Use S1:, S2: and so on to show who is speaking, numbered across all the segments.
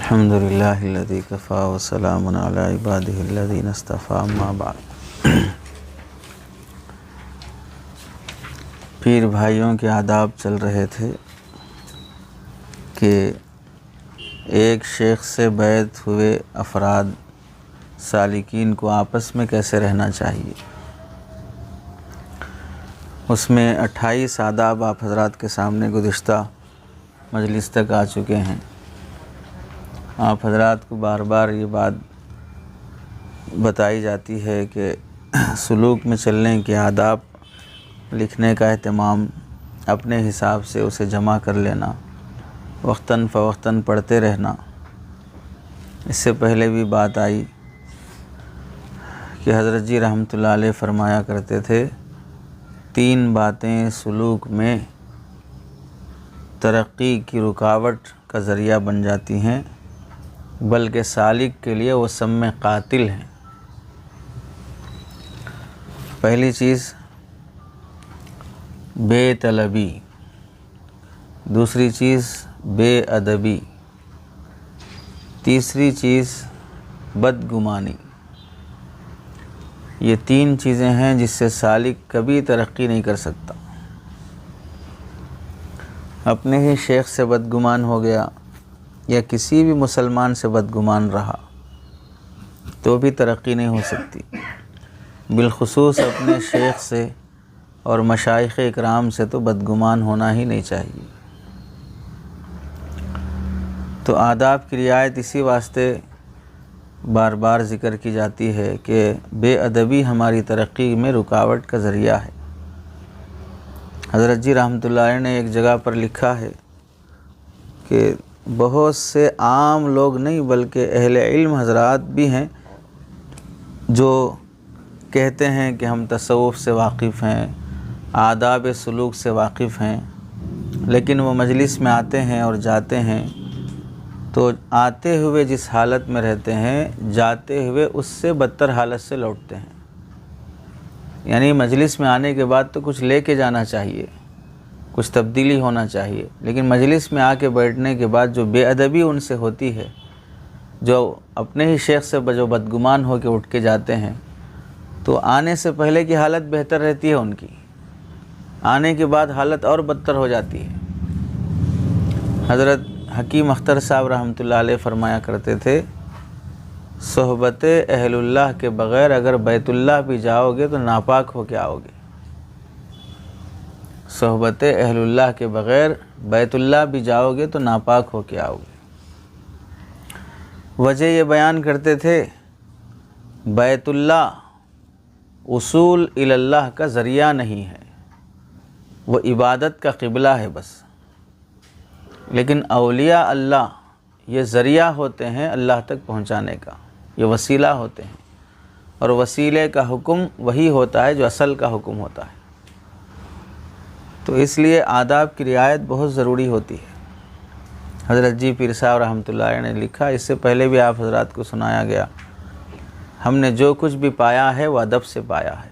S1: الحمد للہ الذی کفا وسلام علی عبادہ الذین اصطفیٰ اما بعد۔ پیر بھائیوں کے آداب چل رہے تھے کہ ایک شیخ سے بیعت ہوئے افراد سالکین کو آپس میں کیسے رہنا چاہیے۔ اس میں 28 آداب آپ حضرات کے سامنے گزشتہ مجلس تک آ چکے ہیں۔ آپ حضرات کو بار بار یہ بات بتائی جاتی ہے کہ سلوک میں چلنے کے آداب لکھنے کا اہتمام، اپنے حساب سے اسے جمع کر لینا، وقتاً فوقتاً پڑھتے رہنا۔ اس سے پہلے بھی بات آئی کہ حضرت جی رحمۃ اللہ علیہ فرمایا کرتے تھے، 3 باتیں سلوک میں ترقی کی رکاوٹ کا ذریعہ بن جاتی ہیں، بلکہ سالک کے لیے وہ سم میں قاتل ہیں۔ پہلی چیز بے طلبی، دوسری چیز بے ادبی، تیسری چیز بدگمانی۔ یہ 3 چیزیں ہیں جس سے سالک کبھی ترقی نہیں کر سکتا۔ اپنے ہی شیخ سے بدگمان ہو گیا یا کسی بھی مسلمان سے بدگمان رہا تو بھی ترقی نہیں ہو سکتی۔ بالخصوص اپنے شیخ سے اور مشائخ اکرام سے تو بدگمان ہونا ہی نہیں چاہیے۔ تو آداب کی رعایت اسی واسطے بار بار ذکر کی جاتی ہے کہ بے ادبی ہماری ترقی میں رکاوٹ کا ذریعہ ہے۔ حضرت جی رحمۃ اللہ علیہ نے ایک جگہ پر لکھا ہے کہ بہت سے عام لوگ نہیں بلکہ اہل علم حضرات بھی ہیں جو کہتے ہیں کہ ہم تصوف سے واقف ہیں، آداب سلوک سے واقف ہیں، لیکن وہ مجلس میں آتے ہیں اور جاتے ہیں تو آتے ہوئے جس حالت میں رہتے ہیں، جاتے ہوئے اس سے بدتر حالت سے لوٹتے ہیں۔ یعنی مجلس میں آنے کے بعد تو کچھ لے کے جانا چاہیے، کچھ تبدیلی ہونا چاہیے، لیکن مجلس میں آ کے بیٹھنے کے بعد جو بے ادبی ان سے ہوتی ہے، جو اپنے ہی شیخ سے جو بدگمان ہو کے اٹھ کے جاتے ہیں، تو آنے سے پہلے کی حالت بہتر رہتی ہے ان کی، آنے کے بعد حالت اور بدتر ہو جاتی ہے۔ حضرت حکیم اختر صاحب رحمۃ اللہ علیہ فرمایا کرتے تھے، صحبت اہل اللہ کے بغیر اگر بیت اللہ بھی جاؤ گے تو ناپاک ہو کے آؤ گے۔ صحبت اہل اللہ کے بغیر بیت اللہ بھی جاؤ گے تو ناپاک ہو کے آؤ گے۔ وجہ یہ بیان کرتے تھے، بیت اللہ وصول الی اللہ کا ذریعہ نہیں ہے، وہ عبادت کا قبلہ ہے بس، لیکن اولیاء اللہ یہ ذریعہ ہوتے ہیں اللہ تک پہنچانے کا، یہ وسیلہ ہوتے ہیں، اور وسیلے کا حکم وہی ہوتا ہے جو اصل کا حکم ہوتا ہے۔ تو اس لیے آداب کی رعایت بہت ضروری ہوتی ہے۔ حضرت جی پیر صاحب رحمۃ اللہ علیہ نے لکھا، اس سے پہلے بھی آپ حضرات کو سنایا گیا، ہم نے جو کچھ بھی پایا ہے وہ ادب سے پایا ہے۔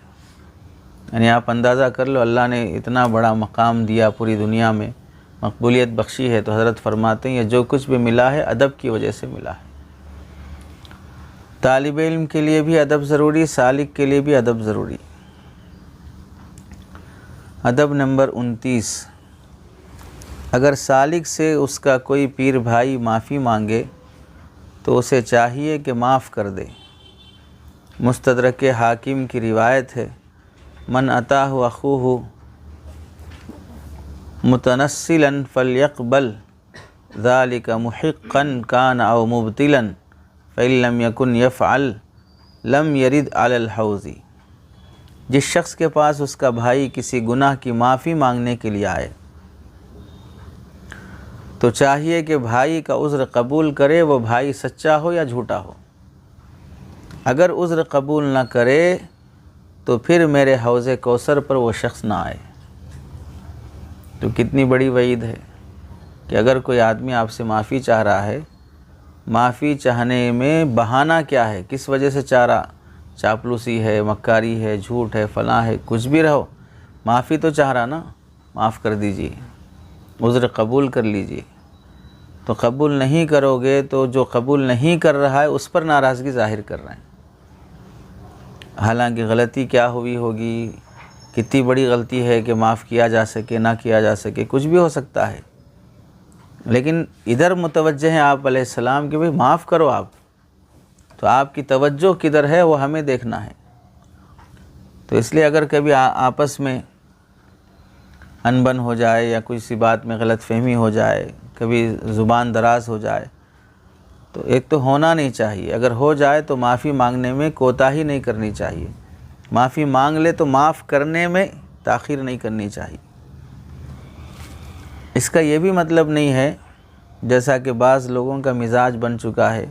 S1: یعنی آپ اندازہ کر لو، اللہ نے اتنا بڑا مقام دیا پوری دنیا میں، مقبولیت بخشی ہے، تو حضرت فرماتے ہیں یہ جو کچھ بھی ملا ہے ادب کی وجہ سے ملا ہے۔ طالب علم کے لیے بھی ادب ضروری، سالک کے لیے بھی ادب ضروری۔ ادب نمبر 29، اگر سالک سے اس کا کوئی پیر بھائی معافی مانگے تو اسے چاہیے کہ معاف کر دے۔ مستدرک حاکم کی روایت ہے، من اتاہ اخوہ متنسلا فلیقبل ذلک محقا کان او مبتلا فإن لم یکن یفعل لم یرد علی الحوض۔ جس شخص کے پاس اس کا بھائی کسی گناہ کی معافی مانگنے کے لیے آئے تو چاہیے کہ بھائی کا عذر قبول کرے، وہ بھائی سچا ہو یا جھوٹا ہو۔ اگر عذر قبول نہ کرے تو پھر میرے حوض کوثر پر وہ شخص نہ آئے۔ تو کتنی بڑی وعید ہے کہ اگر کوئی آدمی آپ سے معافی چاہ رہا ہے، معافی چاہنے میں بہانہ کیا ہے، کس وجہ سے چاہ رہا، چاپلوسی ہے، مکاری ہے، جھوٹ ہے، فلاں ہے، کچھ بھی رہو، معافی تو چاہ رہا نا، معاف کر دیجیے، عذر قبول کر لیجیے۔ تو قبول نہیں کرو گے تو جو قبول نہیں کر رہا ہے اس پر ناراضگی ظاہر کر رہے ہیں، حالانکہ غلطی کیا ہوئی ہوگی، کتنی بڑی غلطی ہے کہ معاف کیا جا سکے نہ کیا جا سکے، کچھ بھی ہو سکتا ہے، لیکن ادھر متوجہ ہیں آپ علیہ السلام کہ بھئی معاف کرو آپ، تو آپ کی توجہ کدھر ہے وہ ہمیں دیکھنا ہے۔ تو اس لیے اگر کبھی آپس میں انبن ہو جائے یا کسی بات میں غلط فہمی ہو جائے، کبھی زبان دراز ہو جائے، تو ایک تو ہونا نہیں چاہیے، اگر ہو جائے تو معافی مانگنے میں کوتاہی نہیں کرنی چاہیے، معافی مانگ لے تو معاف کرنے میں تاخیر نہیں کرنی چاہیے۔ اس کا یہ بھی مطلب نہیں ہے جیسا کہ بعض لوگوں کا مزاج بن چکا ہے،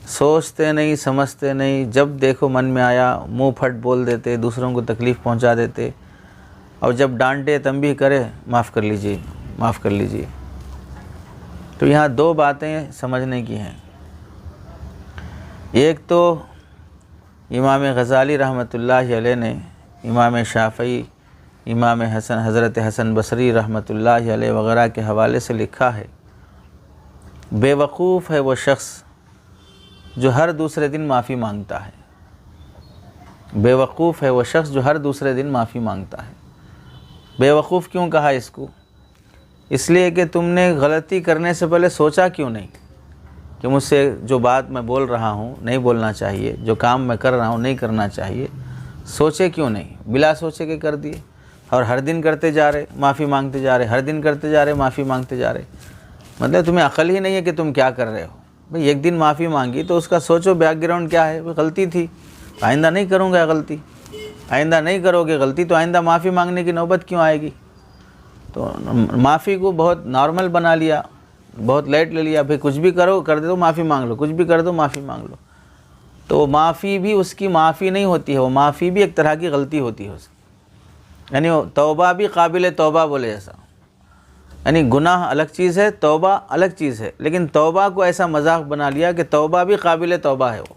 S1: سوچتے نہیں سمجھتے نہیں، جب دیکھو من میں آیا منہ پھٹ بول دیتے، دوسروں کو تکلیف پہنچا دیتے، اور جب ڈانٹے تنبیہ کرے معاف کر لیجئے معاف کر لیجئے۔ تو یہاں دو باتیں سمجھنے کی ہیں، ایک تو امام غزالی رحمۃ اللہ علیہ نے امام شافعی، امام حسن، حضرت حسن بصری رحمۃ اللہ علیہ وغیرہ کے حوالے سے لکھا ہے، بے وقوف ہے وہ شخص جو ہر دوسرے دن معافی مانگتا ہے، بے وقوف ہے وہ شخص جو ہر دوسرے دن معافی مانگتا ہے۔ بے وقوف کیوں کہا اس کو؟ اس لیے کہ تم نے غلطی کرنے سے پہلے سوچا کیوں نہیں کہ مجھ سے جو بات میں بول رہا ہوں نہیں بولنا چاہیے، جو کام میں کر رہا ہوں نہیں کرنا چاہیے، سوچے کیوں نہیں، بلا سوچے کہ کر دیے، اور ہر دن کرتے جا رہے معافی مانگتے جا رہے، ہر دن کرتے جا رہے معافی مانگتے جا رہے، مطلب تمہیں عقل ہی نہیں ہے کہ تم کیا کر رہے ہو۔ بھئی ایک دن معافی مانگی تو اس کا سوچو بیک گراؤنڈ کیا ہے، غلطی تھی، آئندہ نہیں کروں گا غلطی، آئندہ نہیں کرو گے غلطی تو آئندہ معافی مانگنے کی نوبت کیوں آئے گی؟ تو معافی کو بہت نارمل بنا لیا، بہت لائٹ لے لیا، بھئی کچھ بھی کرو کر دے تو معافی مانگ لو، کچھ بھی کر دو معافی مانگ لو، تو وہ معافی بھی اس کی معافی نہیں ہوتی ہے، وہ معافی بھی ایک طرح کی غلطی ہوتی ہے اس کی، یعنی توبہ بھی قابل توبہ بولے جیسا، یعنی گناہ الگ چیز ہے، توبہ الگ چیز ہے، لیکن توبہ کو ایسا مذاق بنا لیا کہ توبہ بھی قابل توبہ ہے وہ،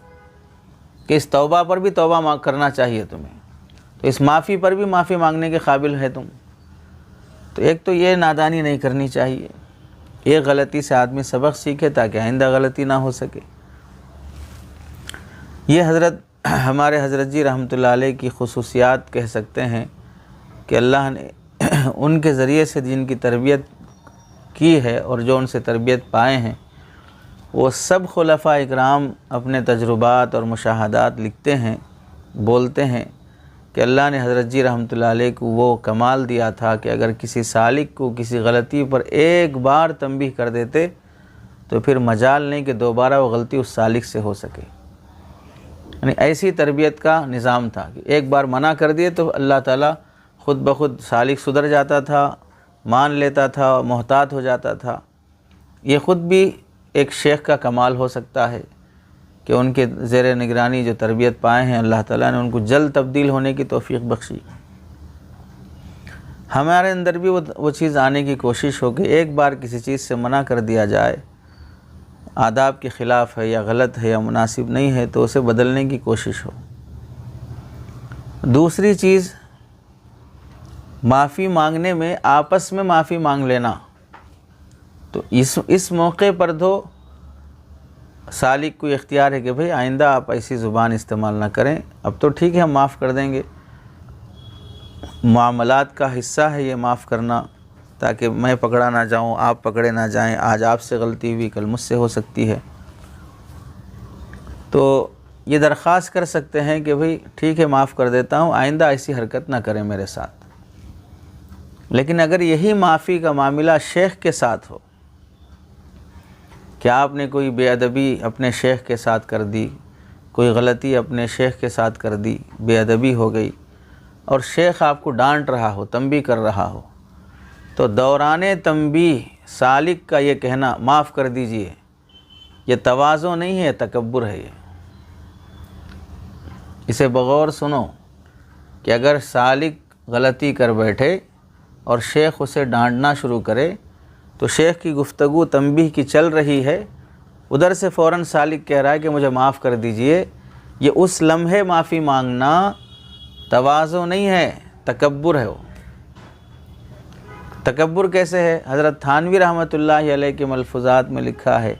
S1: کہ اس توبہ پر بھی توبہ کرنا چاہیے تمہیں، تو اس معافی پر بھی معافی مانگنے کے قابل ہے تم۔ تو ایک تو یہ نادانی نہیں کرنی چاہیے، ایک غلطی سے آدمی سبق سیکھے تاکہ آئندہ غلطی نہ ہو سکے۔ یہ ہمارے حضرت جی رحمۃ اللہ علیہ کی خصوصیات کہہ سکتے ہیں کہ اللہ نے ان کے ذریعے سے جن کی تربیت کی ہے اور جو ان سے تربیت پائے ہیں، وہ سب خلفاء اکرام اپنے تجربات اور مشاہدات لکھتے ہیں، بولتے ہیں کہ اللہ نے حضرت جی رحمۃ اللہ علیہ کو وہ کمال دیا تھا کہ اگر کسی سالک کو کسی غلطی پر ایک بار تنبیہ کر دیتے تو پھر مجال نہیں کہ دوبارہ وہ غلطی اس سالک سے ہو سکے، یعنی ایسی تربیت کا نظام تھا کہ ایک بار منع کر دیے تو اللہ تعالیٰ خود بخود سالک سدھر جاتا تھا، مان لیتا تھا، محتاط ہو جاتا تھا۔ یہ خود بھی ایک شیخ کا کمال ہو سکتا ہے کہ ان کے زیر نگرانی جو تربیت پائے ہیں اللہ تعالیٰ نے ان کو جلد تبدیل ہونے کی توفیق بخشی۔ ہمارے اندر بھی وہ چیز آنے کی کوشش ہو کہ ایک بار کسی چیز سے منع کر دیا جائے، آداب کے خلاف ہے یا غلط ہے یا مناسب نہیں ہے تو اسے بدلنے کی کوشش ہو۔ دوسری چیز، معافی مانگنے میں آپس میں معافی مانگ لینا، تو اس موقع پر تو سالک کو اختیار ہے کہ بھئی آئندہ آپ ایسی زبان استعمال نہ کریں، اب تو ٹھیک ہے ہم معاف کر دیں گے، معاملات کا حصہ ہے یہ معاف کرنا، تاکہ میں پکڑا نہ جاؤں، آپ پکڑے نہ جائیں، آج آپ سے غلطی ہوئی کل مجھ سے ہو سکتی ہے، تو یہ درخواست کر سکتے ہیں کہ بھئی ٹھیک ہے معاف کر دیتا ہوں، آئندہ ایسی حرکت نہ کریں میرے ساتھ۔ لیکن اگر یہی معافی کا معاملہ شیخ کے ساتھ ہو کہ آپ نے کوئی بے ادبی اپنے شیخ کے ساتھ کر دی، کوئی غلطی اپنے شیخ کے ساتھ کر دی، بے ادبی ہو گئی، اور شیخ آپ کو ڈانٹ رہا ہو، تنبیہ کر رہا ہو، تو دوران تنبیہ سالک کا یہ کہنا معاف کر دیجئے، یہ تواضع نہیں ہے، تکبر ہے۔ اسے بغور سنو کہ اگر سالک غلطی کر بیٹھے اور شیخ اسے ڈانٹنا شروع کرے تو شیخ کی گفتگو تنبیہ کی چل رہی ہے، ادھر سے فوراً سالک کہہ رہا ہے کہ مجھے معاف کر دیجئے، یہ اس لمحے معافی مانگنا تواضع نہیں ہے، تکبر ہے وہ۔ تکبر کیسے ہے؟ حضرت تھانوی رحمۃ اللہ علیہ کے ملفوظات میں لکھا ہے،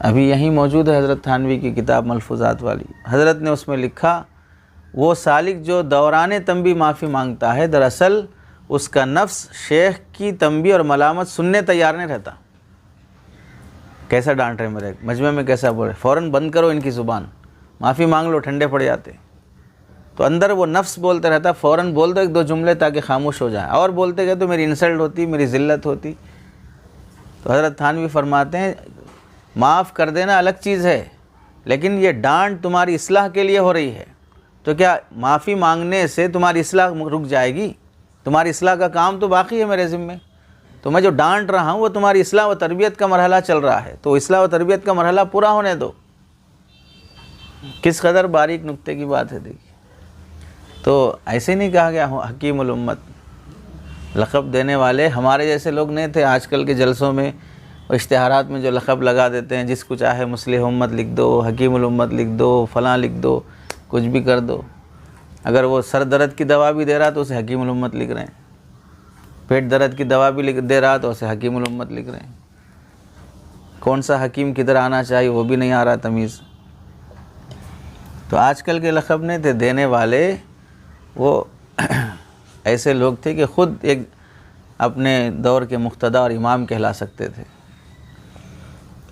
S1: ابھی یہیں موجود ہے حضرت تھانوی کی کتاب ملفوظات والی، حضرت نے اس میں لکھا وہ سالک جو دوران تنبیہ معافی مانگتا ہے، دراصل اس کا نفس شیخ کی تنبیہ اور ملامت سننے تیار نہیں رہتا۔ کیسا ڈانٹ رہے میرے مجمع میں، کیسا بول رہے، فوراً بند کرو ان کی زبان، معافی مانگ لو، ٹھنڈے پڑ جاتے۔ تو اندر وہ نفس بولتا رہتا، فوراً بول دو ایک دو جملے تاکہ خاموش ہو جائیں، اور بولتے گئے تو میری انسلٹ ہوتی، میری ذلت ہوتی۔ تو حضرت تھانوی فرماتے ہیں معاف کر دینا الگ چیز ہے، لیکن یہ ڈانٹ تمہاری اصلاح کے لیے ہو رہی ہے، تو کیا معافی مانگنے سے تمہاری اصلاح رک جائے گی؟ تمہاری اصلاح کا کام تو باقی ہے میرے ذمے، تو میں جو ڈانٹ رہا ہوں وہ تمہاری اصلاح و تربیت کا مرحلہ چل رہا ہے، تو اصلاح و تربیت کا مرحلہ پورا ہونے دو۔ کس قدر باریک نکتے کی بات ہے دیکھیے۔ تو ایسے نہیں کہا گیا حکیم الامت، لقب دینے والے ہمارے جیسے لوگ نہیں تھے۔ آج کل کے جلسوں میں اشتہارات میں جو لقب لگا دیتے ہیں، جس کو چاہے مصلح امت لکھ دو، حکیم الامت لکھ دو، فلاں لکھ دو، کچھ بھی کر دو۔ اگر وہ سر درد کی دوا بھی دے رہا تو اسے حکیم الامت لکھ رہے ہیں، پیٹ درد کی دوا بھی دے رہا تو اسے حکیم الامت لکھ رہے ہیں۔ کون سا حکیم کدھر آنا چاہیے وہ بھی نہیں آ رہا تمیز۔ تو آج کل کے لقب نہیں تھے دینے والے، وہ ایسے لوگ تھے کہ خود ایک اپنے دور کے مقتدا اور امام کہلا سکتے تھے۔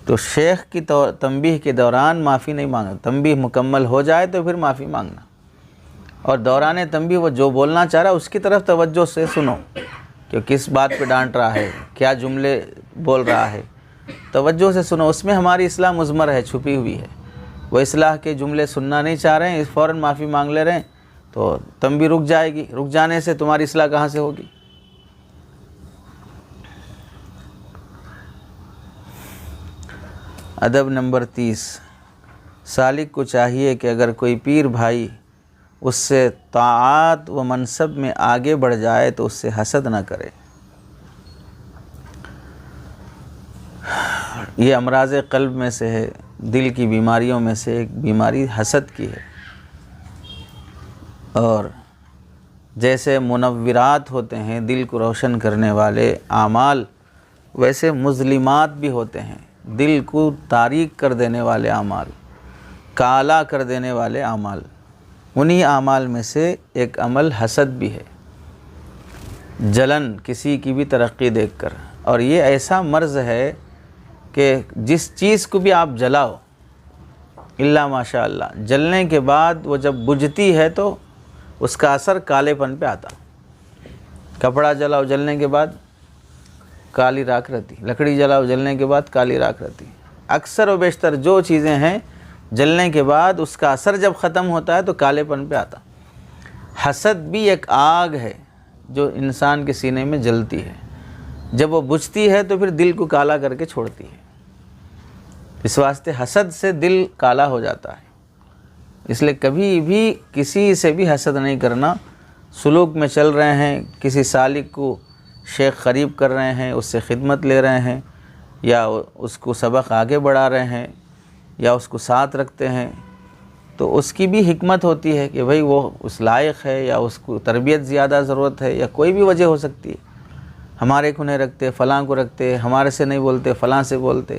S1: تو شیخ کی تنبیہ کے دوران معافی نہیں مانگنا، تنبیہ مکمل ہو جائے تو پھر معافی مانگنا، اور دوران تنبیہ وہ جو بولنا چاہ رہا ہے اس کی طرف توجہ سے سنو کہ کس بات پہ ڈانٹ رہا ہے، کیا جملے بول رہا ہے، توجہ سے سنو۔ اس میں ہماری اصلاح مضمر ہے، چھپی ہوئی ہے۔ وہ اصلاح کے جملے سننا نہیں چاہ رہے ہیں، فوراً معافی مانگ لے رہے ہیں، تو تنبیہ رک جائے گی، رک جانے سے تمہاری اصلاح کہاں سے ہوگی؟ ادب نمبر 30، سالک کو چاہیے کہ اگر کوئی پیر بھائی اس سے طاعات و منصب میں آگے بڑھ جائے تو اس سے حسد نہ کرے۔ یہ امراض قلب میں سے ہے، دل کی بیماریوں میں سے ایک بیماری حسد کی ہے۔ اور جیسے منورات ہوتے ہیں دل کو روشن کرنے والے اعمال، ویسے مظلمات بھی ہوتے ہیں دل کو تاریک کر دینے والے اعمال، کالا کر دینے والے اعمال۔ انہی اعمال میں سے ایک عمل حسد بھی ہے، جلن کسی کی بھی ترقی دیکھ کر۔ اور یہ ایسا مرض ہے کہ جس چیز کو بھی آپ جلاؤ الا ماشاء اللہ، جلنے کے بعد وہ جب بجھتی ہے تو اس کا اثر کالے پن پہ آتا۔ کپڑا جلاؤ جلنے کے بعد کالی راکھ رہتی، لکڑی جلاؤ جلنے کے بعد کالی راکھ رہتی۔ اکثر و بیشتر جو چیزیں ہیں جلنے کے بعد اس کا اثر جب ختم ہوتا ہے تو کالے پن پہ آتا۔ حسد بھی ایک آگ ہے جو انسان کے سینے میں جلتی ہے، جب وہ بجھتی ہے تو پھر دل کو کالا کر کے چھوڑتی ہے۔ اس واسطے حسد سے دل کالا ہو جاتا ہے، اس لیے کبھی بھی کسی سے بھی حسد نہیں کرنا۔ سلوک میں چل رہے ہیں، کسی سالک کو شیخ قریب کر رہے ہیں، اس سے خدمت لے رہے ہیں، یا اس کو سبق آگے بڑھا رہے ہیں، یا اس کو ساتھ رکھتے ہیں، تو اس کی بھی حکمت ہوتی ہے کہ بھئی وہ اس لائق ہے، یا اس کو تربیت زیادہ ضرورت ہے، یا کوئی بھی وجہ ہو سکتی ہے۔ ہمارے کو نہیں رکھتے، فلاں کو رکھتے، ہمارے سے نہیں بولتے، فلاں سے بولتے۔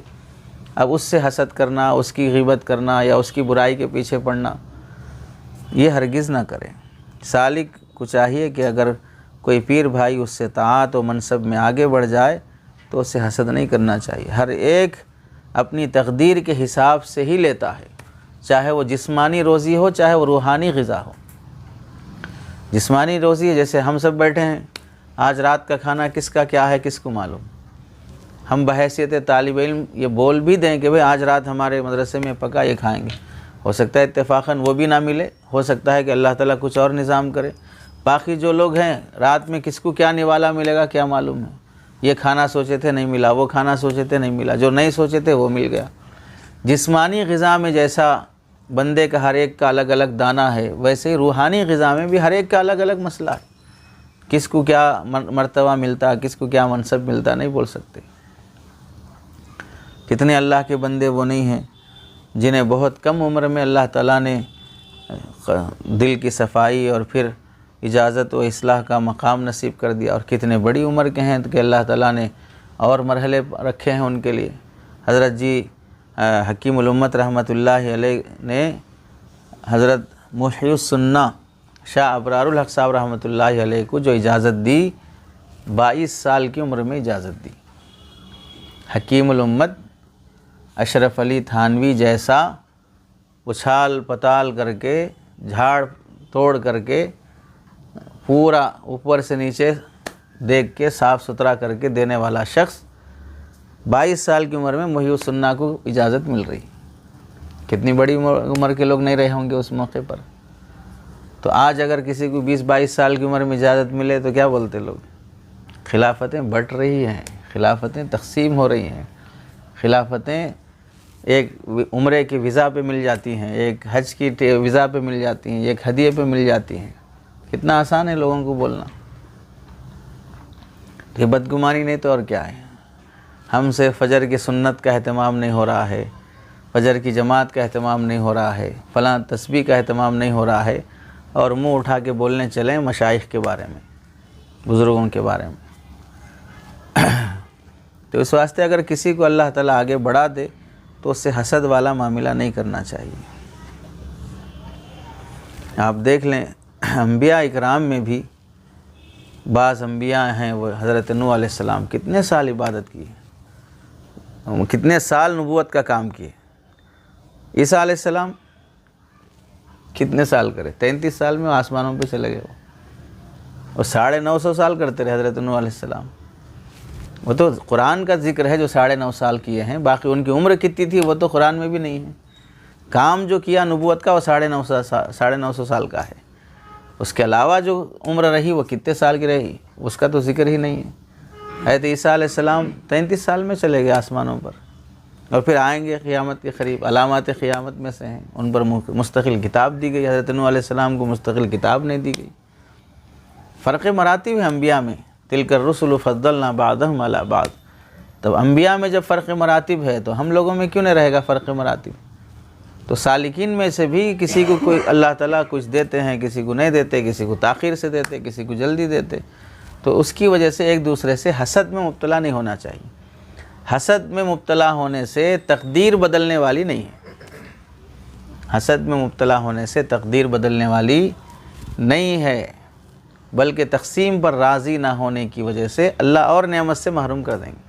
S1: اب اس سے حسد کرنا، اس کی غیبت کرنا، یا اس کی برائی کے پیچھے پڑنا، یہ ہرگز نہ کریں۔ سالک کو چاہیے کہ اگر کوئی پیر بھائی اس سے طاعت و منصب میں آگے بڑھ جائے تو اس سے حسد نہیں کرنا چاہیے۔ ہر ایک اپنی تقدیر کے حساب سے ہی لیتا ہے، چاہے وہ جسمانی روزی ہو چاہے وہ روحانی غذا ہو۔ جسمانی روزی ہے، جیسے ہم سب بیٹھے ہیں، آج رات کا کھانا کس کا کیا ہے کس کو معلوم۔ ہم بحیثیت طالب علم یہ بول بھی دیں کہ بھئی آج رات ہمارے مدرسے میں پکا یہ کھائیں گے، ہو سکتا ہے اتفاقاً وہ بھی نہ ملے، ہو سکتا ہے کہ اللہ تعالیٰ کچھ اور نظام کرے۔ باقی جو لوگ ہیں رات میں کس کو کیا نوالا ملے گا کیا معلوم ہے۔ یہ کھانا سوچے تھے نہیں ملا، وہ کھانا سوچے تھے نہیں ملا، جو نہیں سوچے تھے وہ مل گیا۔ جسمانی غذا میں جیسا بندے کا ہر ایک کا الگ الگ دانہ ہے، ویسے ہی روحانی غذا میں بھی ہر ایک کا الگ الگ مسئلہ ہے۔ کس کو کیا مرتبہ ملتا، کس کو کیا منصب ملتا نہیں بول سکتے۔ کتنے اللہ کے بندے وہ نہیں ہیں جنہیں بہت کم عمر میں اللہ تعالیٰ نے دل کی صفائی اور پھر اجازت و اصلاح کا مقام نصیب کر دیا، اور کتنے بڑی عمر کے ہیں کہ اللہ تعالیٰ نے اور مرحلے رکھے ہیں ان کے لیے۔ حضرت جی حکیم الامت رحمۃ اللہ علیہ نے حضرت محی السنہ شاہ ابرار الحق صاحب رحمۃ اللہ علیہ کو جو اجازت دی، 22 سال کی عمر میں اجازت دی۔ حکیم الامت اشرف علی تھانوی جیسا اچھال پتال کر کے، جھاڑ توڑ کر کے، پورا اوپر سے نیچے دیکھ کے صاف ستھرا کر کے دینے والا شخص 22 سال کی عمر میں محی السنہ کو اجازت مل رہی۔ کتنی بڑی عمر کے لوگ نہیں رہے ہوں گے اس موقع پر۔ تو آج اگر کسی کو 20-22 سال کی عمر میں اجازت ملے تو کیا بولتے لوگ؟ خلافتیں بٹ رہی ہیں، خلافتیں تقسیم ہو رہی ہیں، خلافتیں ایک عمرے کی ویزا پہ مل جاتی ہیں، ایک حج کی ویزا پہ مل جاتی ہیں، ایک ہدیے پہ مل جاتی ہیں۔ کتنا آسان ہے لوگوں کو بولنا۔ یہ بدگمانی نہیں تو اور کیا ہے؟ ہم سے فجر کی سنت کا اہتمام نہیں ہو رہا ہے، فجر کی جماعت کا اہتمام نہیں ہو رہا ہے، فلاں تسبیح کا اہتمام نہیں ہو رہا ہے، اور منہ اٹھا کے بولنے چلیں مشائخ کے بارے میں، بزرگوں کے بارے میں۔ تو اس واسطے اگر کسی کو اللہ تعالیٰ آگے بڑھا دے تو اس سے حسد والا معاملہ نہیں کرنا چاہیے۔ آپ دیکھ لیں انبیاء اکرام میں بھی بعض انبیاء ہیں، وہ حضرت نوح علیہ السلام کتنے سال عبادت کی، کتنے سال نبوت کا کام کیے۔ عیسیٰ علیہ السلام کتنے سال کرے؟ 33 سال میں آسمانوں پہ چلے گئے، وہ 950 سال کرتے رہے حضرت نوح علیہ السلام۔ وہ تو قرآن کا ذکر ہے جو 9.5 سال کیے ہیں، باقی ان کی عمر کتنی تھی وہ تو قرآن میں بھی نہیں ہے۔ کام جو کیا نبوت کا وہ 950 سال کا ہے، اس کے علاوہ جو عمر رہی وہ کتنے سال کی رہی اس کا تو ذکر ہی نہیں ہے۔ حضرت عیسیٰ علیہ السلام 33 سال میں چلے گئے آسمانوں پر، اور پھر آئیں گے قیامت کے قریب، علامات قیامت میں سے ہیں، ان پر مستقل کتاب دی گئی۔ حضرت نوح علیہ السلام کو مستقل کتاب نہیں دی گئی۔ فرق مراتب ہے انبیاء میں، تلک الرسل فضلنا بعضهم علی بعض۔ تب انبیاء میں جب فرق مراتب ہے تو ہم لوگوں میں کیوں نہیں رہے گا فرق مراتب؟ تو سالکین میں سے بھی کسی کو کوئی اللہ تعالیٰ کچھ دیتے ہیں، کسی کو نہیں دیتے، کسی کو تاخیر سے دیتے، کسی کو جلدی دیتے، تو اس کی وجہ سے ایک دوسرے سے حسد میں مبتلا نہیں ہونا چاہیے۔ حسد میں مبتلا ہونے سے تقدیر بدلنے والی نہیں ہے، حسد میں مبتلا ہونے سے تقدیر بدلنے والی نہیں ہے، بلکہ تقسیم پر راضی نہ ہونے کی وجہ سے اللہ اور نعمت سے محروم کر دیں گے۔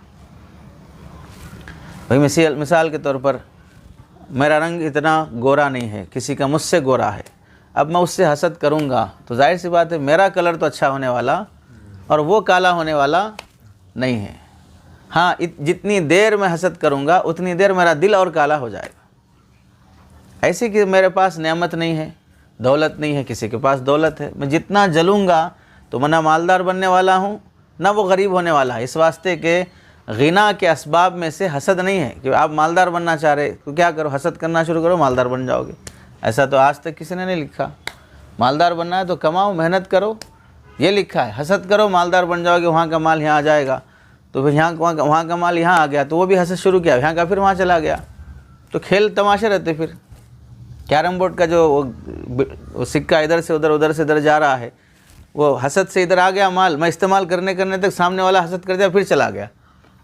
S1: بھائی مثال کے طور پر میرا رنگ اتنا گورا نہیں ہے، کسی کا مجھ سے گورا ہے، اب میں اس سے حسد کروں گا تو ظاہر سی بات ہے میرا کلر تو اچھا ہونے والا اور وہ کالا ہونے والا نہیں ہے۔ ہاں جتنی دیر میں حسد کروں گا اتنی دیر میرا دل اور کالا ہو جائے گا۔ ایسے کہ میرے پاس نعمت نہیں ہے، دولت نہیں ہے، کسی کے پاس دولت ہے، میں جتنا جلوں گا تو میں نہ مالدار بننے والا ہوں نہ وہ غریب ہونے والا ہے۔ اس واسطے کہ غنا کے اسباب میں سے حسد نہیں ہے کہ آپ مالدار بننا چاہ رہے تو کیا کرو، حسد کرنا شروع کرو، مالدار بن جاؤ گے۔ ایسا تو آج تک کسی نے نہیں لکھا۔ مالدار بننا ہے تو کماؤ، محنت کرو، یہ لکھا ہے۔ حسد کرو مالدار بن جاؤ گے، وہاں کا مال یہاں آ جائے گا، تو پھر وہاں کا مال یہاں آ گیا تو وہ بھی حسد شروع کیا، یہاں کا پھر وہاں چلا گیا، تو کھیل تماشے رہتے۔ پھر کیرم بورڈ کا جو سکہ ادھر سے ادھر، ادھر سے ادھر جا رہا ہے، وہ حسد سے ادھر آ گیا مال، میں استعمال کرنے تک سامنے والا حسد کر دیا، پھر چلا گیا،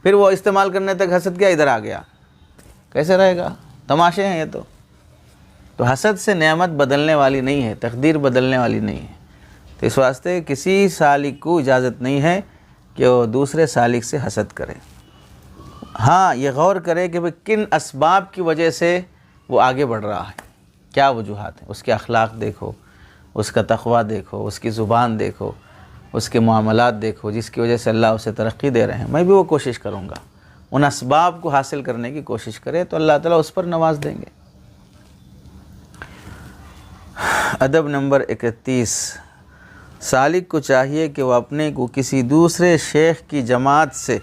S1: پھر وہ استعمال کرنے تک حسد کیا، ادھر آ گیا، کیسے رہے گا؟ تماشے ہیں یہ تو حسد سے نعمت بدلنے والی نہیں ہے، تقدیر بدلنے والی نہیں ہے۔ تو اس واسطے کسی سالک کو اجازت نہیں ہے کہ وہ دوسرے سالک سے حسد کرے۔ ہاں یہ غور کرے کہ کن اسباب کی وجہ سے وہ آگے بڑھ رہا ہے، کیا وجوہات ہیں، اس کے اخلاق دیکھو، اس کا تقوی دیکھو، اس کی زبان دیکھو، اس کے معاملات دیکھو، جس کی وجہ سے اللہ اسے ترقی دے رہے ہیں۔ میں بھی وہ کوشش کروں گا، ان اسباب کو حاصل کرنے کی کوشش کرے تو اللہ تعالیٰ اس پر نواز دیں گے۔ ادب نمبر 31، سالک کو چاہیے کہ وہ اپنے کو کسی دوسرے شیخ کی جماعت سے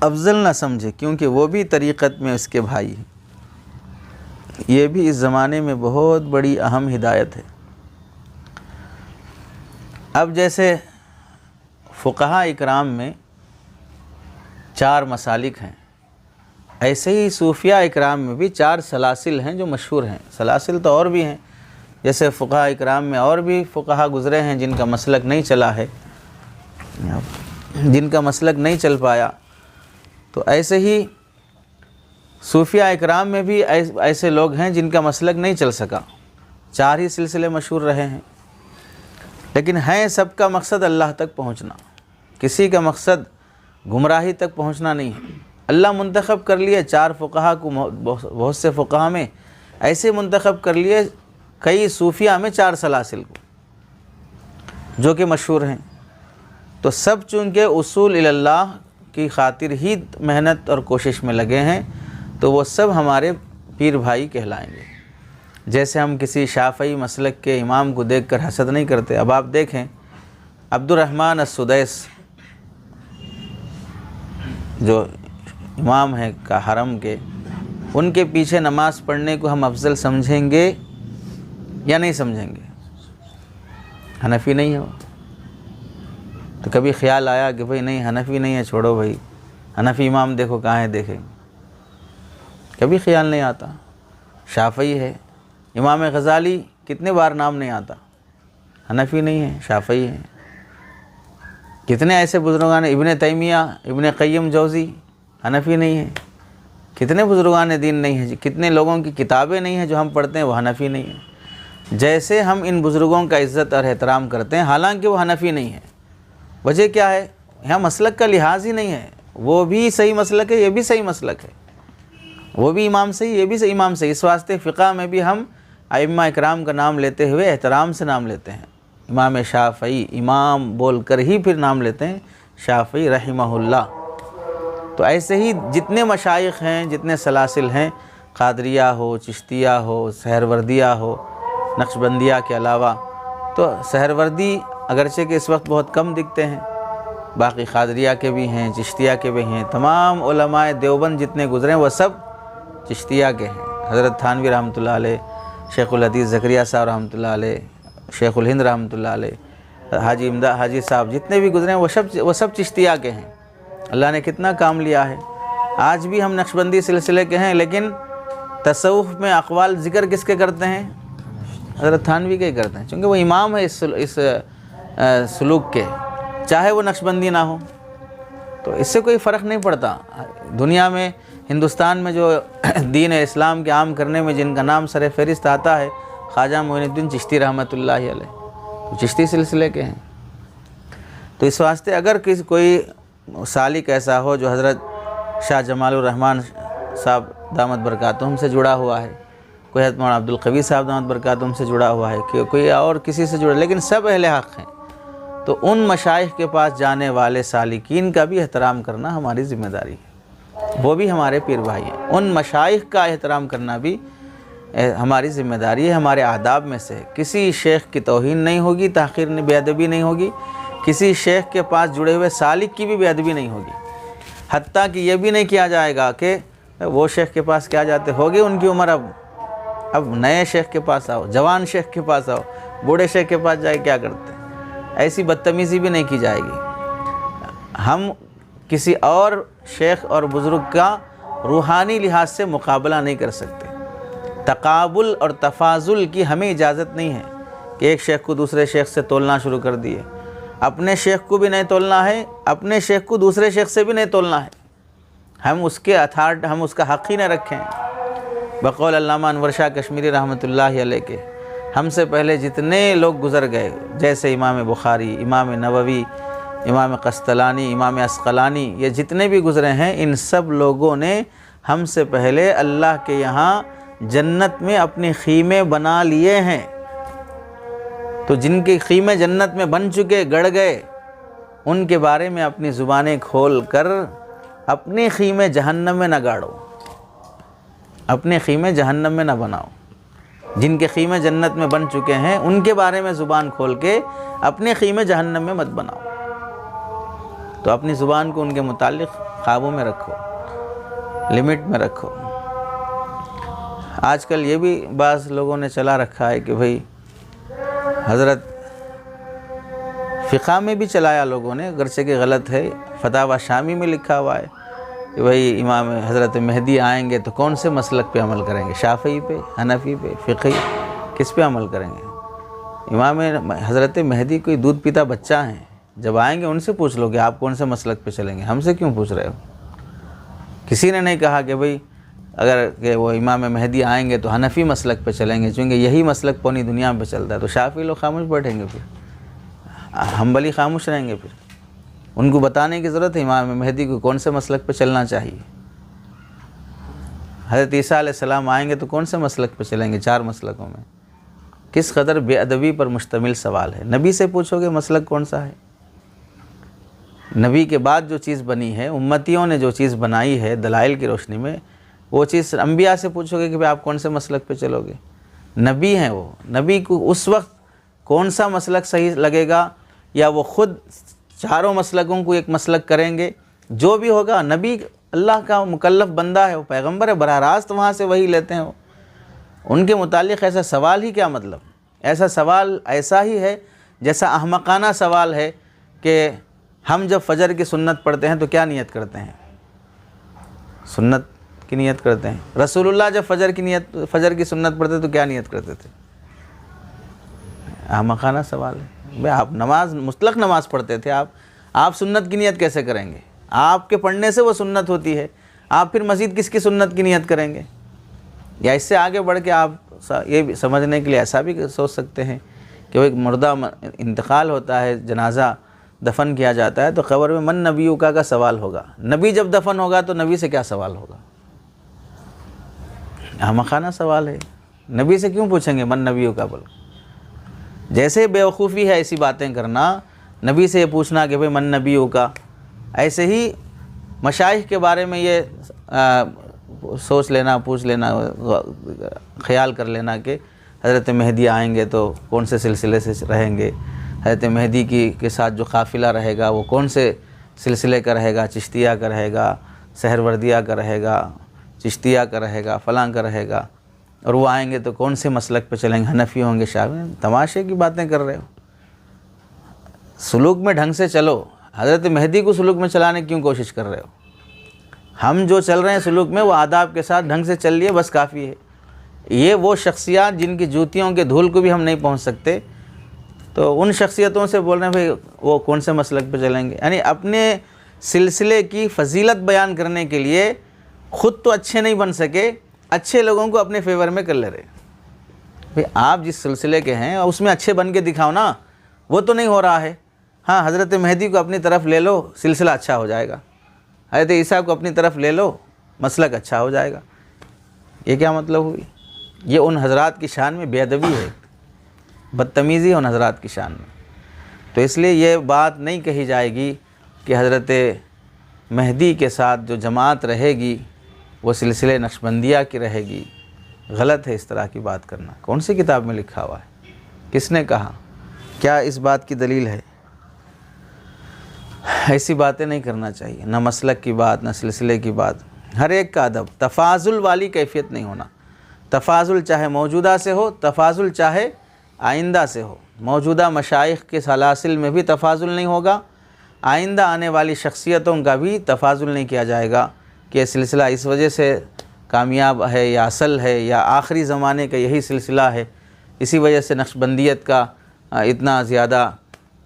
S1: افضل نہ سمجھے، کیونکہ وہ بھی طریقت میں اس کے بھائی ہیں۔ یہ بھی اس زمانے میں بہت بڑی اہم ہدایت ہے۔ اب جیسے فقہاء اکرام میں 4 مسالک ہیں، ایسے ہی صوفیاء اکرام میں بھی 4 سلاسل ہیں جو مشہور ہیں۔ سلاسل تو اور بھی ہیں، جیسے فقہاء اکرام میں اور بھی فقہاء گزرے ہیں جن کا مسلک نہیں چلا ہے، جن کا مسلک نہیں چل پایا، تو ایسے ہی صوفیاء اکرام میں بھی ایسے لوگ ہیں جن کا مسلک نہیں چل سکا، 4 ہی سلسلے مشہور رہے ہیں، لیکن ہیں سب کا مقصد اللہ تک پہنچنا، کسی کا مقصد گمراہی تک پہنچنا نہیں ہے۔ اللہ منتخب کر لیے 4 فقہاء کو، بہت سے فقہاء میں ایسے منتخب کر لیے کئی صوفیاء میں 4 سلاسل کو جو کہ مشہور ہیں، تو سب چونکہ اصول اللہ کی خاطر ہی محنت اور کوشش میں لگے ہیں، تو وہ سب ہمارے پیر بھائی کہلائیں گے۔ جیسے ہم کسی شافعی مسلک کے امام کو دیکھ کر حسد نہیں کرتے۔ اب آپ دیکھیں عبد الرحمن السدیس جو امام ہیں کا حرم کے، ان کے پیچھے نماز پڑھنے کو ہم افضل سمجھیں گے یا نہیں سمجھیں گے؟ حنفی نہیں ہے وہ، تو کبھی خیال آیا کہ بھئی نہیں حنفی نہیں ہے، چھوڑو بھئی حنفی امام دیکھو کہاں ہے دیکھیں؟ کبھی خیال نہیں آتا۔ شافعی ہے، امام غزالی کتنے بار نام نہیں آتا، حنفی نہیں ہے، شافعی ہے۔ کتنے ایسے بزرگان، ابن تیمیہ، ابن قیم جوزی، حنفی نہیں ہے۔ کتنے بزرگان دین نہیں ہیں، کتنے لوگوں کی کتابیں نہیں ہیں جو ہم پڑھتے ہیں، وہ حنفی نہیں ہیں۔ جیسے ہم ان بزرگوں کا عزت اور احترام کرتے ہیں، حالانکہ وہ حنفی نہیں ہے، وجہ کیا ہے؟ یہاں مسلک کا لحاظ ہی نہیں ہے۔ وہ بھی صحیح مسلک ہے، یہ بھی صحیح مسلک ہے، وہ بھی امام صحیح، یہ بھی صحیح امام صحیح۔ اس واسطے فقہ میں بھی ہم ائمہ اکرام کا نام لیتے ہوئے احترام سے نام لیتے ہیں۔ امام شافعی، امام بول کر ہی پھر نام لیتے ہیں، شافعی رحمہ اللہ۔ تو ایسے ہی جتنے مشائخ ہیں، جتنے سلاسل ہیں، قادریہ ہو، چشتیہ ہو، سہروردیہ ہو، نقشبندیہ کے علاوہ، تو سہروردی اگرچہ کہ اس وقت بہت کم دکھتے ہیں، باقی قادریہ کے بھی ہیں، چشتیہ کے بھی ہیں۔ تمام علماء دیوبند جتنے گزرے ہیں وہ سب چشتیہ کے ہیں۔ حضرت تھانوی رحمۃ اللہ علیہ، شیخ الحدیث زکریا صاحب رحمۃ اللہ علیہ، شیخ الہند رحمۃ اللہ علیہ، حاجی امداد حاجی صاحب، جتنے بھی گزرے ہیں وہ سب چشتیہ کے ہیں۔ اللہ نے کتنا کام لیا ہے۔ آج بھی ہم نقشبندی سلسلے کے ہیں، لیکن تصوف میں اقوال ذکر کس کے کرتے ہیں؟ حضرت تھانوی کے ہی کرتے ہیں، چونکہ وہ امام ہے اس سلوک کے، چاہے وہ نقشبندی نہ ہو۔ تو اس سے کوئی فرق نہیں پڑتا۔ دنیا میں، ہندوستان میں جو دین اسلام کے عام کرنے میں جن کا نام سر فہرست آتا ہے، خواجہ معین الدین چشتی رحمۃ اللہ علیہ، تو چشتی سلسلے کے ہیں۔ تو اس واسطے اگر کوئی سالک ایسا ہو جو حضرت شاہ جمال الرحمن صاحب دامت برکاتہم سے جڑا ہوا ہے، کوئی حضرت مولانا عبدالقوی صاحب دامت برکاتہم سے جڑا ہوا ہے، کوئی اور کسی سے جڑا، لیکن سب اہل حق ہیں، تو ان مشائخ کے پاس جانے والے سالکین کا بھی احترام کرنا ہماری ذمہ داری ہے، وہ بھی ہمارے پیر بھائی ہیں۔ ان مشائخ کا احترام کرنا بھی ہماری ذمہ داری ہے، ہمارے آداب میں سے۔ کسی شیخ کی توہین نہیں ہوگی، تحقیر بے ادبی نہیں ہوگی، کسی شیخ کے پاس جڑے ہوئے سالک کی بھی بے ادبی نہیں ہوگی، حتیٰ کہ یہ بھی نہیں کیا جائے گا کہ وہ شیخ کے پاس کیا جاتے ہوگی ان کی عمر، اب نئے شیخ کے پاس آؤ، جوان شیخ کے پاس آؤ، بوڑھے شیخ کے پاس جائے کیا کرتے ہیں؟ ایسی بدتمیزی بھی نہیں کی جائے گی۔ ہم کسی اور شیخ اور بزرگ کا روحانی لحاظ سے مقابلہ نہیں کر سکتے۔ تقابل اور تفاضل کی ہمیں اجازت نہیں ہے کہ ایک شیخ کو دوسرے شیخ سے تولنا شروع کر دیے۔ اپنے شیخ کو بھی نہیں تولنا ہے، اپنے شیخ کو دوسرے شیخ سے بھی نہیں تولنا ہے۔ ہم اس کے ہم اس کا حق ہی نہ رکھیں۔ بقول علامہ انور شاہ کشمیری رحمۃ اللہ علیہ کے، ہم سے پہلے جتنے لوگ گزر گئے، جیسے امام بخاری، امام نووی، امام قسطلانی، امام عسقلانی، یہ جتنے بھی گزرے ہیں، ان سب لوگوں نے ہم سے پہلے اللہ کے یہاں جنت میں اپنے خیمے بنا لیے ہیں۔ تو جن کے خیمے جنت میں بن چکے، گڑ گئے، ان کے بارے میں اپنی زبانیں کھول کر اپنے خیمے جہنم میں نہ گاڑو، اپنے خیمے جہنم میں نہ بناؤ۔ جن کے خیمے جنت میں بن چکے ہیں ان کے بارے میں زبان کھول کے اپنے خیمے جہنم میں مت بناؤ۔ تو اپنی زبان کو ان کے متعلق قابو میں رکھو، لمٹ میں رکھو۔ آج کل یہ بھی بعض لوگوں نے چلا رکھا ہے کہ بھئی حضرت فقہ میں بھی چلایا لوگوں نے، اگرچہ کہ غلط ہے، فتاوی شامی میں لکھا ہوا ہے کہ بھئی امام حضرت مہدی آئیں گے تو کون سے مسلک پہ عمل کریں گے؟ شافعی پہ، حنفی پہ، فقہی؟ کس پہ عمل کریں گے؟ امام حضرت مہدی کوئی دودھ پیتا بچہ ہیں، جب آئیں گے ان سے پوچھ لو کہ آپ کون سے مسلک پہ چلیں گے، ہم سے کیوں پوچھ رہے ہو؟ کسی نے نہیں کہا کہ بھئی اگر کہ وہ امام مہدی آئیں گے تو حنفی مسلک پہ چلیں گے، چونکہ یہی مسلک پوری دنیا پہ چلتا ہے، تو شافعی لوگ خاموش بیٹھیں گے، پھر حنبلی خاموش رہیں گے، پھر ان کو بتانے کی ضرورت ہے امام مہدی کو کون سے مسلک پہ چلنا چاہیے۔ حضرت عیسیٰ علیہ السلام آئیں گے تو کون سے مسلک پہ چلیں گے؟ 4 مسلکوں میں۔ کس قدر بے ادبی پر مشتمل سوال ہے۔ نبی سے پوچھو گے مسلک کون سا ہے؟ نبی کے بعد جو چیز بنی ہے، امتیوں نے جو چیز بنائی ہے دلائل کی روشنی میں، وہ چیز انبیاء سے پوچھو گے کہ بھئی آپ کون سے مسلک پہ چلو گے؟ نبی ہیں وہ، نبی کو اس وقت کون سا مسلک صحیح لگے گا، یا وہ خود 4 مسلکوں کو ایک مسلک کریں گے؟ جو بھی ہوگا، نبی اللہ کا مکلف بندہ ہے، وہ پیغمبر ہے، براہ راست وہاں سے وہی لیتے ہیں وہ، ان کے متعلق ایسا سوال ہی کیا مطلب؟ ایسا سوال ایسا ہی ہے جیسا احمقانہ سوال ہے کہ ہم جب فجر کی سنت پڑھتے ہیں تو کیا نیت کرتے ہیں؟ سنت کی نیت کرتے ہیں۔ رسول اللہ جب فجر کی سنت پڑھتے تو کیا نیت کرتے تھے؟ احمقانہ سوال ہے۔ بھئی آپ نماز مطلق نماز پڑھتے تھے، آپ سنت کی نیت کیسے کریں گے؟ آپ کے پڑھنے سے وہ سنت ہوتی ہے، آپ پھر مزید کس کی سنت کی نیت کریں گے؟ یا اس سے آگے بڑھ کے آپ یہ بھی سمجھنے کے لیے ایسا بھی سوچ سکتے ہیں کہ وہ ایک مردہ انتقال ہوتا ہے، جنازہ دفن کیا جاتا ہے تو قبر میں من نبیوں کا سوال ہوگا۔ نبی جب دفن ہوگا تو نبی سے کیا سوال ہوگا؟ احمقانہ سوال ہے۔ نبی سے کیوں پوچھیں گے من نبیوں کا؟ بول جیسے بیوقوفی ہے ایسی باتیں کرنا، نبی سے یہ پوچھنا کہ بھئی من نبیوں کا، ایسے ہی مشائخ کے بارے میں یہ سوچ لینا، پوچھ لینا، خیال کر لینا کہ حضرت مہدی آئیں گے تو کون سے سلسلے سے رہیں گے، حضرت مہدی کے ساتھ جو قافلہ رہے گا وہ کون سے سلسلے کا رہے گا، چشتیہ کا رہے گا، سہروردیہ کا رہے گا، چشتیہ کا رہے گا، فلاں کا رہے گا، اور وہ آئیں گے تو کون سے مسلک پہ چلیں گے، حنفی ہوں گے، شافعی؟ تماشے کی باتیں کر رہے ہو۔ سلوک میں ڈھنگ سے چلو۔ حضرت مہدی کو سلوک میں چلانے کی کیوں کوشش کر رہے ہو؟ ہم جو چل رہے ہیں سلوک میں وہ آداب کے ساتھ ڈھنگ سے چل لیے بس کافی ہے۔ یہ وہ شخصیات جن کی جوتیوں کے دھول کو بھی ہم نہیں پہنچ سکتے، تو ان شخصیتوں سے بول رہے ہیں بھئی وہ کون سے مسلک پہ چلیں گے؟ یعنی اپنے سلسلے کی فضیلت بیان کرنے کے لیے خود تو اچھے نہیں بن سکے، اچھے لوگوں کو اپنے فیور میں کر لے رہے۔ بھئی آپ جس سلسلے کے ہیں اس میں اچھے بن کے دکھاؤ نا، وہ تو نہیں ہو رہا ہے۔ ہاں حضرت مہدی کو اپنی طرف لے لو، سلسلہ اچھا ہو جائے گا، حضرت عیسیٰ کو اپنی طرف لے لو، مسلک اچھا ہو جائے گا۔ یہ کیا مطلب ہوئی؟ یہ ان حضرات کی شان میں بے ادبی ہے، بدتمیزی ہے ان حضرات کی شان میں۔ تو اس لیے یہ بات نہیں کہی جائے گی کہ حضرت مہدی کے ساتھ جو جماعت رہے گی وہ سلسلے نقشبندیہ کی رہے گی۔ غلط ہے اس طرح کی بات کرنا۔ کون سی کتاب میں لکھا ہوا ہے؟ کس نے کہا؟ کیا اس بات کی دلیل ہے؟ ایسی باتیں نہیں کرنا چاہیے، نہ مسلک کی بات، نہ سلسلے کی بات۔ ہر ایک کا ادب، تفاضل والی کیفیت نہیں ہونا۔ تفاضل چاہے موجودہ سے ہو، تفاضل چاہے آئندہ سے ہو۔ موجودہ مشائخ کے سلاسل میں بھی تفاضل نہیں ہوگا، آئندہ آنے والی شخصیتوں کا بھی تفاضل نہیں کیا جائے گا کہ یہ سلسلہ اس وجہ سے کامیاب ہے یا اصل ہے یا آخری زمانے کا یہی سلسلہ ہے، اسی وجہ سے نقشبندیت کا اتنا زیادہ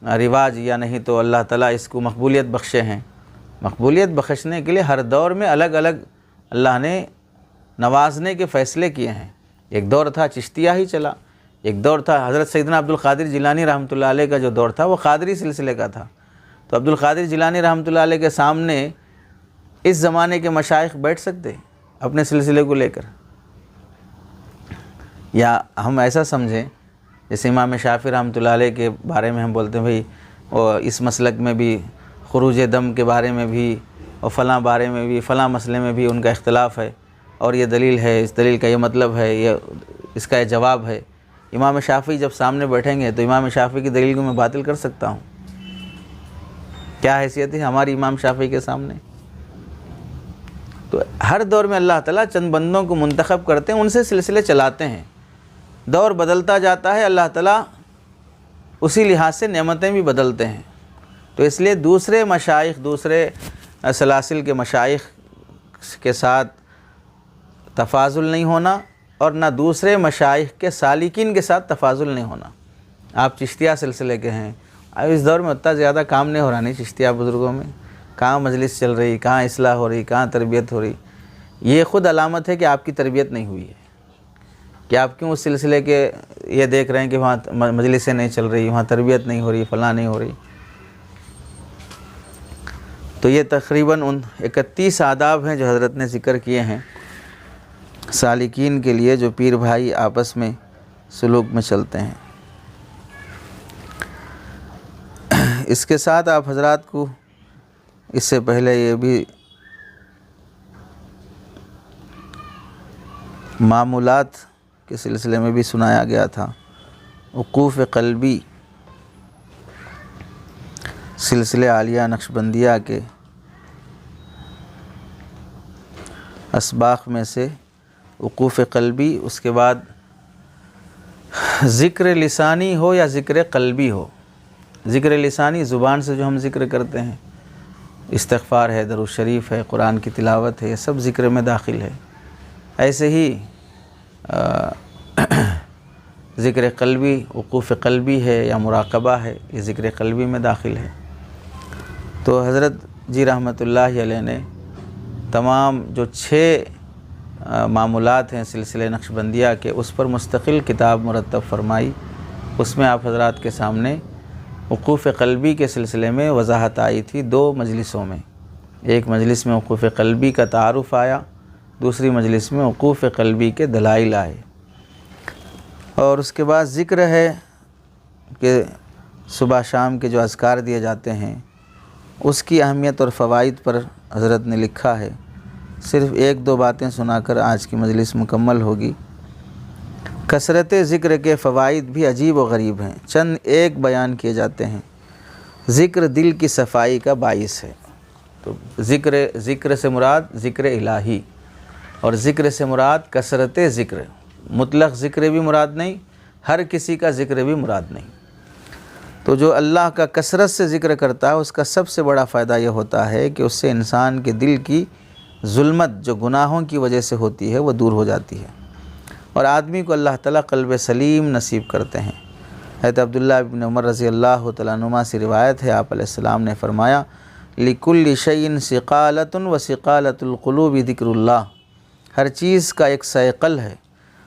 S1: رواج، یا نہیں تو اللہ تعالیٰ اس کو مقبولیت بخشے ہیں۔ مقبولیت بخشنے کے لیے ہر دور میں الگ الگ اللہ نے نوازنے کے فیصلے کیے ہیں۔ ایک دور تھا چشتیہ ہی چلا، ایک دور تھا حضرت سیدنا عبد القادر جیلانی رحمۃ اللہ علیہ کا جو دور تھا وہ قادری سلسلے کا تھا۔ تو عبد القادر جیلانی رحمۃ اللہ علیہ کے سامنے اس زمانے کے مشائخ بیٹھ سکتے اپنے سلسلے کو لے کر؟ یا ہم ایسا سمجھیں جیسے امام شافعی رحمۃ اللہ علیہ کے بارے میں ہم بولتے ہیں بھئی اور اس مسلک میں بھی خروج دم کے بارے میں بھی اور فلاں بارے میں بھی، فلاں مسئلے میں بھی ان کا اختلاف ہے، اور یہ دلیل ہے، اس دلیل کا یہ مطلب ہے، یہ اس کا یہ جواب ہے۔ امام شافعی جب سامنے بیٹھیں گے تو امام شافعی کی دلیل کو میں باطل کر سکتا ہوں؟ کیا حیثیت ہے ہماری امام شافعی کے سامنے؟ تو ہر دور میں اللہ تعالیٰ چند بندوں کو منتخب کرتے ہیں، ان سے سلسلے چلاتے ہیں۔ دور بدلتا جاتا ہے، اللہ تعالیٰ اسی لحاظ سے نعمتیں بھی بدلتے ہیں۔ تو اس لیے دوسرے مشائخ، دوسرے سلاسل کے مشائخ کے ساتھ تفاضل نہیں ہونا، اور نہ دوسرے مشائخ کے سالکین کے ساتھ تفاضل نہیں ہونا۔ آپ چشتیہ سلسلے کے ہیں، اب اس دور میں اتنا زیادہ کام نہیں ہو رہا، نہیں چشتیہ بزرگوں میں کہاں مجلس چل رہی، کہاں اصلاح ہو رہی، کہاں تربیت ہو رہی۔ یہ خود علامت ہے کہ آپ کی تربیت نہیں ہوئی ہے، کہ آپ کیوں اس سلسلے کے یہ دیکھ رہے ہیں کہ وہاں مجلسیں نہیں چل رہی، وہاں تربیت نہیں ہو رہی، فلاں نہیں ہو رہی۔ تو یہ تقریباً ان 31 آداب ہیں جو حضرت نے ذکر کیے ہیں سالکین کے لیے، جو پیر بھائی آپس میں سلوک میں چلتے ہیں۔ اس کے ساتھ آپ حضرات کو اس سے پہلے یہ بھی معمولات کے سلسلے میں بھی سنایا گیا تھا۔ وقوف قلبی سلسلے عالیہ نقشبندیہ کے اسباق میں سے وقوف قلبی، اس کے بعد ذکر لسانی ہو یا ذکر قلبی ہو۔ ذکر لسانی زبان سے جو ہم ذکر کرتے ہیں، استغفار ہے، درود شریف ہے، قرآن کی تلاوت ہے، یہ سب ذکر میں داخل ہے۔ ایسے ہی ذکر قلبی وقوف قلبی ہے یا مراقبہ ہے، یہ ذکر قلبی میں داخل ہے۔ تو حضرت جی رحمۃ اللہ علیہ نے تمام جو 6 معمولات ہیں سلسلے نقشبندیہ کے، اس پر مستقل کتاب مرتب فرمائی۔ اس میں آپ حضرات کے سامنے وقوف قلبی کے سلسلے میں وضاحت آئی تھی 2 مجلسوں میں۔ ایک مجلس میں وقوف قلبی کا تعارف آیا، دوسری مجلس میں وقوف قلبی کے دلائل آئے۔ اور اس کے بعد ذکر ہے کہ صبح شام کے جو اذکار دیے جاتے ہیں، اس کی اہمیت اور فوائد پر حضرت نے لکھا ہے۔ صرف 1-2 باتیں سنا کر آج کی مجلس مکمل ہوگی۔ کثرت ذکر کے فوائد بھی عجیب و غریب ہیں، چند ایک بیان کیے جاتے ہیں۔ ذکر دل کی صفائی کا باعث ہے۔ تو ذکر سے مراد ذکر الہی، اور ذکر سے مراد کثرت ذکر، مطلق ذکر بھی مراد نہیں، ہر کسی کا ذکر بھی مراد نہیں۔ تو جو اللہ کا کثرت سے ذکر کرتا ہے، اس کا سب سے بڑا فائدہ یہ ہوتا ہے کہ اس سے انسان کے دل کی ظلمت جو گناہوں کی وجہ سے ہوتی ہے وہ دور ہو جاتی ہے، اور آدمی کو اللہ تعالیٰ قلب سلیم نصیب کرتے ہیں۔ حضرت عبداللہ ابن عمر رضی اللہ تعالیٰ عنہما سے روایت ہے، آپ علیہ السلام نے فرمایا لِكُلِّ شَيْءٍ ثِقَالَةٌ وَثِقَالَةُ الْقُلُوبِ ذِكْرُ اللّہ۔ ہر چیز کا ایک ثقل ہے،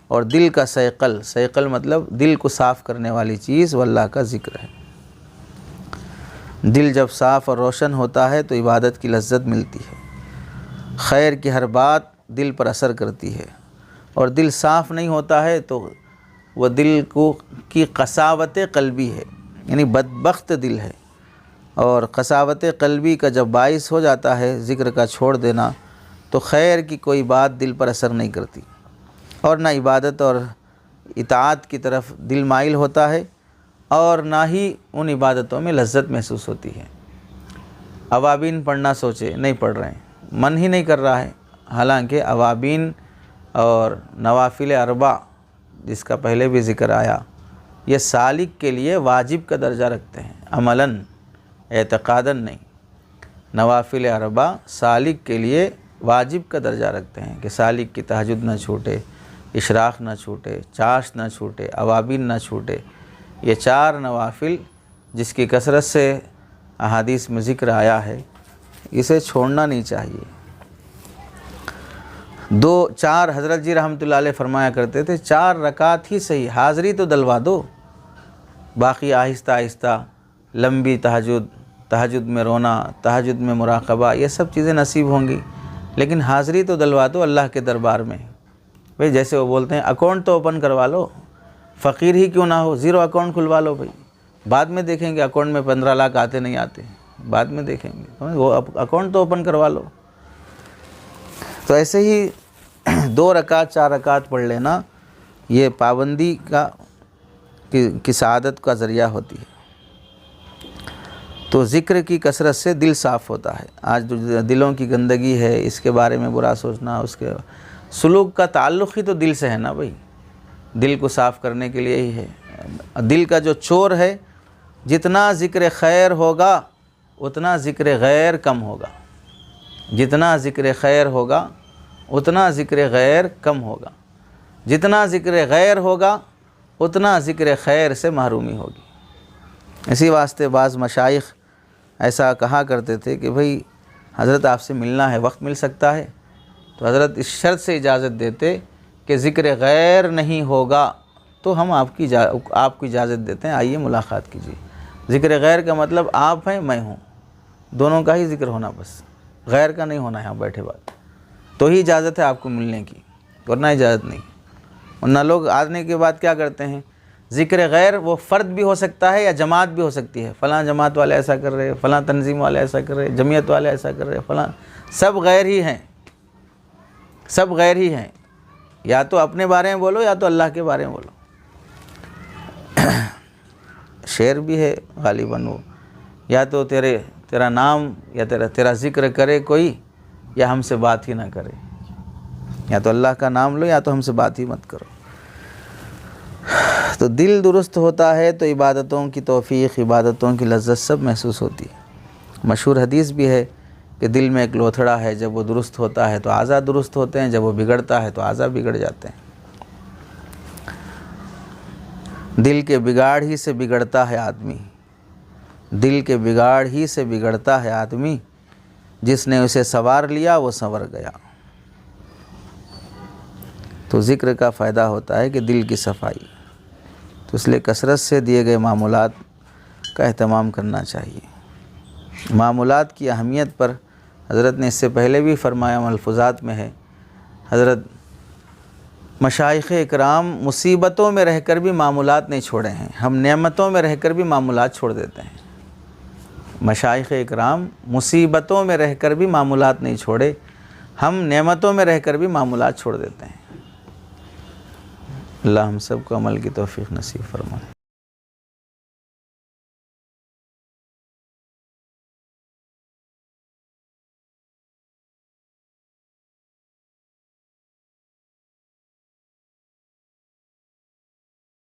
S1: اور دل کا ثقل مطلب دل کو صاف کرنے والی چیز وہ اللہ کا ذکر ہے۔ دل جب صاف اور روشن ہوتا ہے تو عبادت کی لذت ملتی ہے، خیر کی ہر بات دل پر اثر کرتی ہے، اور دل صاف نہیں ہوتا ہے تو وہ دل کی قساوت قلبی ہے، یعنی بدبخت دل ہے۔ اور قساوت قلبی کا جب باعث ہو جاتا ہے ذکر کا چھوڑ دینا، تو خیر کی کوئی بات دل پر اثر نہیں کرتی، اور نہ عبادت اور اطاعت کی طرف دل مائل ہوتا ہے، اور نہ ہی ان عبادتوں میں لذت محسوس ہوتی ہے۔ اوابین پڑھنا سوچے، نہیں پڑھ رہے ہیں، من ہی نہیں کر رہا ہے، حالانکہ اوابین اور نوافل 4 جس کا پہلے بھی ذکر آیا، یہ سالک کے لیے واجب کا درجہ رکھتے ہیں، عملاً اعتقاداً نہیں۔ نوافل 4 سالک کے لیے واجب کا درجہ رکھتے ہیں کہ سالک کی تہجد نہ چھوٹے، اشراق نہ چھوٹے، چاشت نہ چھوٹے، اوابین نہ چھوٹے۔ یہ 4 نوافل جس کی کثرت سے احادیث میں ذکر آیا ہے، اسے چھوڑنا نہیں چاہیے۔ 4 حضرت جی رحمۃ اللہ علیہ فرمایا کرتے تھے 4 رکعت ہی صحیح، حاضری تو دلوا دو، باقی آہستہ آہستہ لمبی تہجد میں رونا، تہجد میں مراقبہ، یہ سب چیزیں نصیب ہوں گی، لیکن حاضری تو دلوا دو اللہ کے دربار میں۔ بھئی جیسے وہ بولتے ہیں اکاؤنٹ تو اوپن کروا لو، فقیر ہی کیوں نہ ہو، 0 اکاؤنٹ کھلوا لو بھئی، بعد میں دیکھیں گے اکاؤنٹ میں 15 لاکھ آتے نہیں آتے، بعد میں دیکھیں گے، وہ اکاؤنٹ تو اوپن کروا لو۔ تو ایسے ہی 2 رکعت 4 رکعت پڑھ لینا، یہ پابندی کی سعادت کا ذریعہ ہوتی ہے۔ تو ذکر کی کثرت سے دل صاف ہوتا ہے۔ آج جو دلوں کی گندگی ہے، اس کے بارے میں برا سوچنا، اس کے سلوک کا تعلق ہی تو دل سے ہے نا بھائی، دل کو صاف کرنے کے لیے ہی ہے۔ دل کا جو چور ہے، جتنا ذکر خیر ہوگا اتنا ذکر غیر کم ہوگا، جتنا ذکر خیر ہوگا اتنا ذکر غیر کم ہوگا۔ جتنا ذکر غیر ہوگا اتنا ذکر خیر سے محرومی ہوگی۔ اسی واسطے بعض مشائخ ایسا کہا کرتے تھے کہ بھئی حضرت آپ سے ملنا ہے، وقت مل سکتا ہے؟ تو حضرت اس شرط سے اجازت دیتے کہ ذکر غیر نہیں ہوگا تو ہم آپ کو اجازت دیتے ہیں، آئیے ملاقات کیجیے۔ ذکر غیر کا مطلب آپ ہیں، میں ہوں، دونوں کا ہی ذکر ہونا، بس غیر کا نہیں ہونا ہے یہاں بیٹھے بات، تو ہی اجازت ہے آپ کو ملنے کی، ورنہ اجازت نہیں۔ ورنہ لوگ آنے کے بعد کیا کرتے ہیں، ذکر غیر وہ فرد بھی ہو سکتا ہے یا جماعت بھی ہو سکتی ہے، فلاں جماعت والے ایسا کر رہے، فلاں تنظیم والے ایسا کر رہے، جمعیت والے ایسا کر رہے، فلاں، سب غیر ہی ہیں، سب غیر ہی ہیں، یا تو اپنے بارے میں بولو یا تو اللہ کے بارے میں بولو۔ شعر بھی ہے غالباً وہ، یا تو تیرا نام یا تیرا ذکر کرے کوئی یا ہم سے بات ہی نہ کرے، یا تو اللہ کا نام لو یا تو ہم سے بات ہی مت کرو۔ تو دل درست ہوتا ہے تو عبادتوں کی توفیق، عبادتوں کی لذت سب محسوس ہوتی ہے۔ مشہور حدیث بھی ہے کہ دل میں ایک لوتھڑا ہے، جب وہ درست ہوتا ہے تو اعضاء درست ہوتے ہیں، جب وہ بگڑتا ہے تو اعضاء بگڑ جاتے ہیں۔ دل کے بگاڑ ہی سے بگڑتا ہے آدمی، دل کے بگاڑ ہی سے بگڑتا ہے آدمی، جس نے اسے سنوار لیا وہ سنور گیا۔ تو ذکر کا فائدہ ہوتا ہے کہ دل کی صفائی، تو اس لیے کثرت سے دیے گئے معمولات کا اہتمام کرنا چاہیے۔ معمولات کی اہمیت پر حضرت نے اس سے پہلے بھی فرمایا، ملفوظات میں ہے، حضرت مشائخ اکرام مصیبتوں میں رہ کر بھی معمولات نہیں چھوڑے ہیں، ہم نعمتوں میں رہ کر بھی معمولات چھوڑ دیتے ہیں۔ مشائخ اکرام مصیبتوں میں رہ کر بھی معمولات نہیں چھوڑے، ہم نعمتوں میں رہ کر بھی معمولات چھوڑ دیتے ہیں۔ اللہ ہم سب کو عمل کی توفیق نصیب فرمائے۔